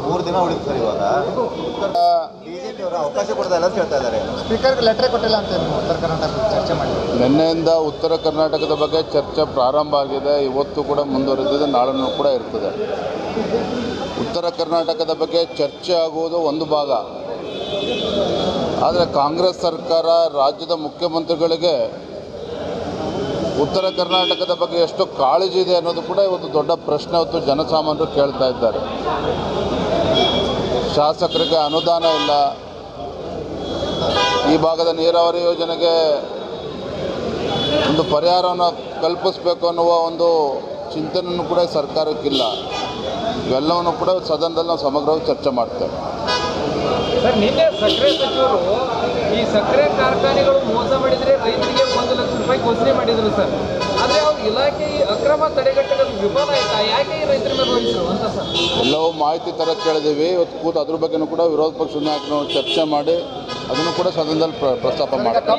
ಮೂರು ದಿನ ಉಳಿತು ಸರ್. ಇವಾಗ ಬಿಜೆಪಿ ಅವರು ಅವಕಾಶ ಕೊಡ್ತಾ ಇಲ್ಲ ಅಂತ ಹೇಳ್ತಾ ಇದ್ದಾರೆ. ಸ್ಪೀಕರ್ಗೆ ಲೆಟರ್ ಕೊಟ್ಟಿಲ್ಲ ಅಂತ ಉತ್ತರ ಕರ್ನಾಟಕ ಚರ್ಚೆ ಮಾಡಿ. ನಿನ್ನೆಯಿಂದ ಉತ್ತರ ಕರ್ನಾಟಕದ ಬಗ್ಗೆ ಚರ್ಚೆ ಪ್ರಾರಂಭ ಆಗಿದೆ. ಇವತ್ತು ಕೂಡ ಮುಂದುವರೆದಿದೆ, ನಾಳೆನೂ ಕೂಡ ಇರ್ತದೆ. ಉತ್ತರ ಕರ್ನಾಟಕದ ಬಗ್ಗೆ ಚರ್ಚೆ ಆಗುವುದು ಒಂದು ಭಾಗ. ಆದರೆ ಕಾಂಗ್ರೆಸ್ ಸರ್ಕಾರ, ರಾಜ್ಯದ ಮುಖ್ಯಮಂತ್ರಿಗಳಿಗೆ ಉತ್ತರ ಕರ್ನಾಟಕದ ಬಗ್ಗೆ ಎಷ್ಟು ಕಾಳಜಿ ಇದೆ ಅನ್ನೋದು ಕೂಡ ಇವತ್ತು ದೊಡ್ಡ ಪ್ರಶ್ನೆ ಹೊತ್ತು ಜನಸಾಮಾನ್ಯರು ಕೇಳ್ತಾ ಇದ್ದಾರೆ. ಶಾಸಕರಿಗೆ ಅನುದಾನ ಇಲ್ಲ, ಈ ಭಾಗದ ನೀರಾವರಿ ಯೋಜನೆಗೆ ಒಂದು ಪರಿಹಾರವನ್ನು ಕಲ್ಪಿಸಬೇಕು ಅನ್ನುವ ಒಂದು ಚಿಂತನೆಯೂ ಕೂಡ ಸರ್ಕಾರಕ್ಕಿಲ್ಲ. ಇವೆಲ್ಲವನ್ನು ಕೂಡ ಸದನದಲ್ಲಿ ನಾವು ಸಮಗ್ರವಾಗಿ ಚರ್ಚೆ ಮಾಡ್ತೇವೆ. ಸರ್, ನಿನ್ನೆ ಸಕ್ಕರೆ ಸಚಿವರು ಈ ಸಕ್ಕರೆ ಕಾರ್ಖಾನೆಗಳು ಮೋಸ ಮಾಡಿದರೆ ರೈತರಿಗೆ 1 ಲಕ್ಷ ರೂಪಾಯಿ ಘೋಷಣೆ ಮಾಡಿದರು ಸರ್. ಆದರೆ ಅವ್ರ ಇಲಾಖೆ ಈ ಅಕ್ರಮ ತಡೆಗಟ್ಟಲು ವಿಫಲ ಆಯ್ತಾ? ಯಾಕೆ ಈ ರೈತರ ಮೇಲೆ ವಹಿಸಿದ್ರು ಅಂತ ಸರ್? ಎಲ್ಲವೂ ಮಾಹಿತಿ ತರ ಕೇಳಿದ್ದೀವಿ. ಇವತ್ತು ಕೂತು ಅದ್ರ ಬಗ್ಗೆನೂ ಕೂಡ ವಿರೋಧ ಪಕ್ಷದ ನಾಯಕರು ಚರ್ಚೆ ಮಾಡಿ ಅದನ್ನು ಕೂಡ ಸದನದಲ್ಲಿ ಪ್ರಸ್ತಾಪ ಮಾಡ್ತಾರೆ.